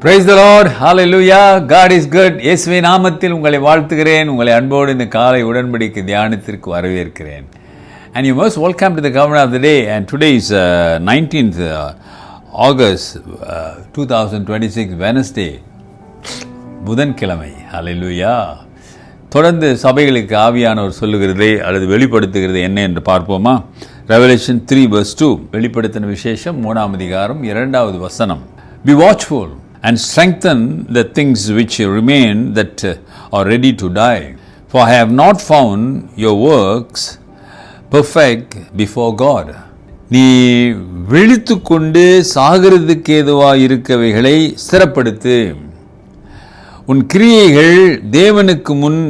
Praise the Lord. Hallelujah. God is good. இயேசுவின் நாமத்தில் உங்களை வாழ்த்துகிறேன். உங்களை அன்போடு இந்த காலை உடன்படிக்கை தியானத்திற்கு வரவேற்கிறேன். And you most welcome to the Governor of the Day. And today is 19th August 2026 Wednesday. புதன்கிழமை. Hallelujah. தொடர்ந்து சபைகளுக்கு ஆவியானவர் சொல்லுகிறதை அல்லது வெளிப்படுத்துகிறது என்ன என்று பார்ப்போமா? Revelation 3 verse 2 வெளிப்படுத்தின விசேஷம் 3ஆம் அதிகாரம் 2வது வசனம். Be watchful and strengthen the things which remain that are ready to die. For I have not found your works perfect before God. நீ விழித்து கொண்டு சாகிறதுக்கு ஏதுவாக இருக்கவைகளை ஸ்திரப்படுத்து. உன் கிரியைகள் தேவனுக்கு முன்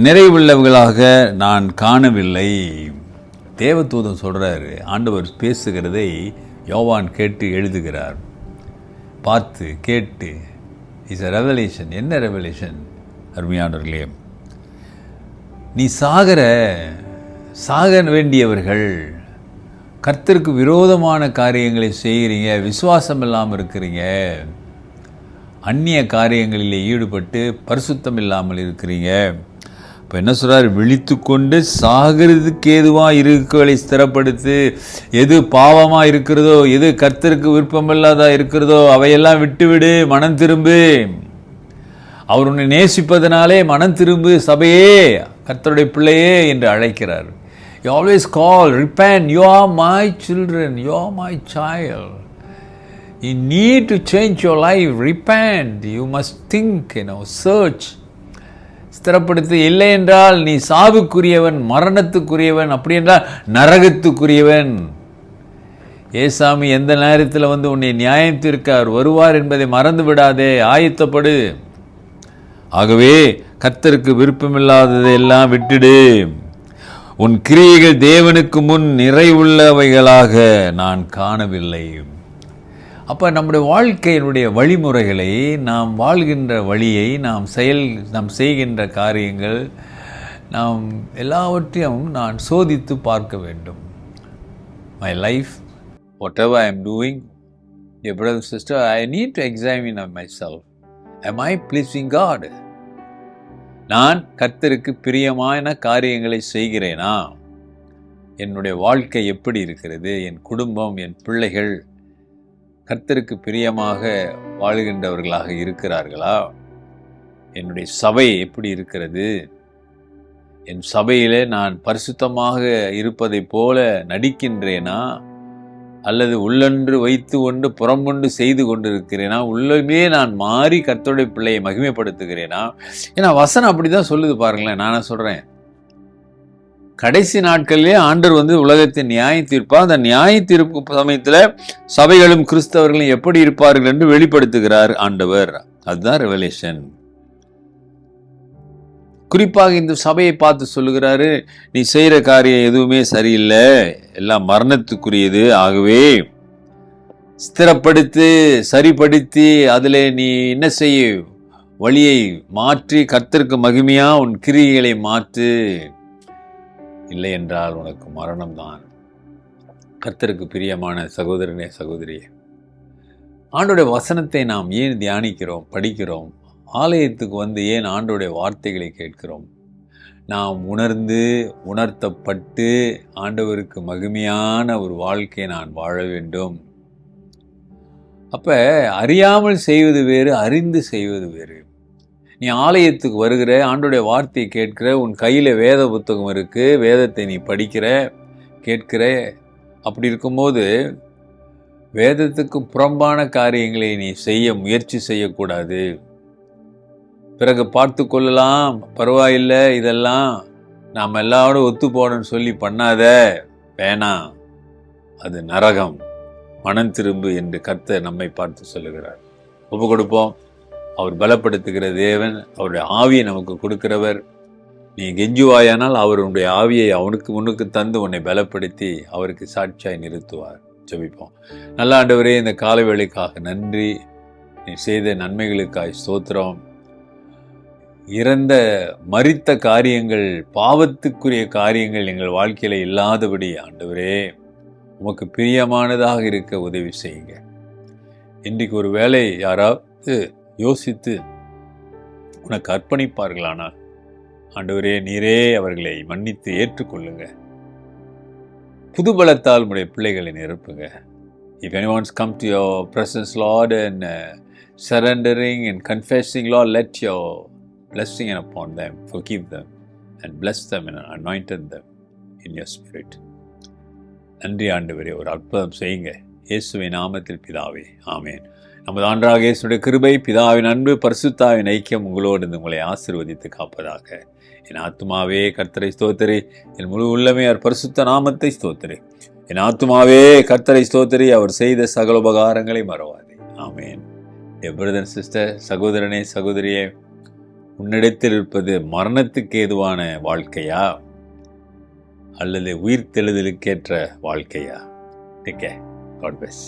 நிறைவுள்ளவர்களாக நான் காணவில்லை. தேவதூதன் சொல்றாரு, ஆண்டவர் பேசுகிறதை யோவான் கேட்டு எழுதுகிறார். பார்த்து கேட்டு இஸ் அ ரெவலேஷன். என்ன ரெவலேஷன்? அருமையானவர்களே, நீ சாக வேண்டியவர்கள் கர்த்தருக்கு விரோதமான காரியங்களை செய்கிறீங்க, விசுவாசம் இல்லாமல் இருக்கிறீங்க, அந்நிய காரியங்களிலே ஈடுபட்டு பரிசுத்தம் இல்லாமல் இருக்கிறீங்க. இப்போ என்ன சொல்கிறார்? விழித்து கொண்டு சாகிறதுக்கு ஏதுவாக இருக்கவளை ஸ்திரப்படுத்து. எது பாவமாக இருக்கிறதோ, எது கர்த்தருக்கு விருப்பமில்லாதா இருக்கிறதோ அவையெல்லாம் விட்டுவிடு, மனம் திரும்பு. அவர் உன்னை நேசிப்பதனாலே மனம் திரும்பு. சபையே, கர்த்தருடைய பிள்ளையே என்று அழைக்கிறார். You always call, repent, you are my children, you are my child. You need to change your life, repent, you must think, search. ஸ்திரப்படுத்து. இல்லை என்றால் நீ சாவுக்குரியவன், மரணத்துக்குரியவன், அப்படி என்றால் நரகத்துக்குரியவன். ஏசாமி எந்த நேரத்தில் வந்து உன்னை நியாயம் தீர்க்கார் வருவார் என்பதை மறந்து விடாதே, ஆயத்தப்படு. ஆகவே கர்த்தருக்கு விருப்பமில்லாததை எல்லாம் விட்டுடு. உன் கிரியைகள் தேவனுக்கு முன் நிறைவுள்ளவைகளாக நான் காணவில்லை. அப்போ நம்முடைய வாழ்க்கையினுடைய வழிமுறைகளை, நாம் வாழ்கின்ற வழியை, நாம் செய்கின்ற காரியங்கள், நாம் எல்லாவற்றையும் நான் சோதித்து பார்க்க வேண்டும். My life, what ever I am doing, N brother sister, I need to examine my self. am I pleasing God? நான் கர்த்தருக்கு பிரியமான காரியங்களை செய்கிறேனா? என்னுடைய வாழ்க்கை எப்படி இருக்கிறது? என் குடும்பம், என் பிள்ளைகள் கர்த்தருக்கு பிரியமாக வாழுகின்றவர்களாக இருக்கிறார்களா? என்னுடைய சபை எப்படி இருக்கிறது? என் சபையிலே நான் பரிசுத்தமாக இருப்பதை போல நடிக்கின்றேனா? அல்லது உள்ளொன்று வைத்து கொண்டு புறம்பொன்று செய்து கொண்டிருக்கிறேனா? உள்ளமே நான் மாறி கர்த்தருடைய பிள்ளையை மகிமைப்படுத்துகிறேனா? ஏன்னா வசனம் அப்படி தான் சொல்லுது பாருங்களேன். நானே சொல்கிறேன், கடைசி நாட்களிலே ஆண்டவர் வந்து உலகத்தை நியாயம் தீர்ப்பார். அந்த நியாய தீர்ப்பு சமயத்தில் சபைகளும் கிறிஸ்தவர்களும் எப்படி இருப்பார்கள் என்று வெளிப்படுத்துகிறார் ஆண்டவர். அதுதான் ரெவலேஷன். குறிப்பாக இந்த சபையை பார்த்து சொல்லுகிறாரு, நீ செய்கிற காரியம் எதுவுமே சரியில்லை, எல்லாம் மரணத்துக்குரியது. ஆகவே ஸ்திரப்படுத்தி சரிப்படுத்தி அதில் நீ என்ன செய்ய, வழியை மாற்றி கர்த்தருக்கு மகிமையா உன் கிரியைகளை மாற்று. இல்லை என்றால் உனக்கு மரணம்தான். கர்த்தருக்கு பிரியமான சகோதரனே, சகோதரியே, ஆண்டோடைய வசனத்தை நாம் ஏன் தியானிக்கிறோம், படிக்கிறோம்? ஆலயத்துக்கு வந்து ஏன் ஆண்டோடைய வார்த்தைகளை கேட்கிறோம்? நாம் உணர்த்தப்பட்டு ஆண்டவருக்கு மகிமையான ஒரு வாழ்க்கையை நான் வாழ வேண்டும். அப்போ அறியாமல் செய்வது வேறு, அறிந்து செய்வது வேறு. நீ ஆலயத்துக்கு வருகிற, ஆண்டோடைய வார்த்தையை கேட்கிற, உன் கையில் வேத புத்தகம் இருக்குது, வேதத்தை நீ படிக்கிற, கேட்கிற. அப்படி இருக்கும்போது வேதத்துக்கு புறம்பான காரியங்களை நீ முயற்சி செய்யக்கூடாது. பிறகு பார்த்து கொள்ளலாம், பரவாயில்லை, இதெல்லாம் நாம் எல்லாரோடும் ஒத்து போடணும்னு சொல்லி பண்ணாத, வேணாம், அது நரகம், மனம் திரும்பு என்று கர்த்தர் நம்மை பார்த்து சொல்லுகிறார். ஒப்பு கொடுப்போம். அவர் பலப்படுத்துகிற தேவன், அவருடைய ஆவியை நமக்கு கொடுக்கிறவர். நீ கெஞ்சுவாயானால் அவருடைய ஆவியை முன்னுக்கு தந்து உன்னை பலப்படுத்தி அவருக்கு சாட்சியாய் நிறுத்துவார். ஜெபிப்போம். நல்ல ஆண்டவரே, இந்த காலை வேளைக்காக நன்றி. நீ செய்த நன்மைகளுக்காய் ஸ்தோத்திரம். மரித்த காரியங்கள், பாவத்துக்குரிய காரியங்கள் எங்கள் வாழ்க்கையில இல்லாதபடி ஆண்டவரே உமக்கு பிரியமானதாக இருக்க உதவி செய்யுங்க. இன்றைக்கு ஒரு வேளை யாராவது பார்த்து யோசித்து உனக்கு அர்ப்பணிப்பார்களானால், ஆண்டவரே நீரே அவர்களை மன்னித்து ஏற்றுக்கொள்ளுங்க. புது பலத்தால் உடைய பிள்ளைகளை நிரப்புங்க. If anyone's come to your presence, Lord, and surrendering and confessing, Lord, let your blessing upon them, forgive them, and bless them and anointed them in your spirit. நன்றி ஆண்டவரே, ஒரு அற்புதம் செய்யுங்க. இயேசுவின் நாமத்தில் பிதாவே, ஆமேன். நமது ஆண்டவராகிய இயேசுவுடைய கிருபை, பிதாவின் அன்பு, பரிசுத்தாவின் ஐக்கியம் உங்களோடு இருந்து உங்களை ஆசீர்வதித்து காப்பதாக. என் ஆத்துமாவே கர்த்தரை ஸ்தோத்திரி, என் முழு உள்ளமே அவர் பரிசுத்த நாமத்தை ஸ்தோத்திரி. என் ஆத்துமாவே கர்த்தரை ஸ்தோத்திரி, அவர் செய்த சகல உபகாரங்களை மறவாதே. ஆமேன். பிரதர் சிஸ்டர், சகோதரனே சகோதரியே, உன்னிடத்தில் இருப்பது மரணத்துக்கு ஏதுவான வாழ்க்கையா அல்லது உயிர் தெழுதலுக்கேற்ற வாழ்க்கையா? Take care. God plus.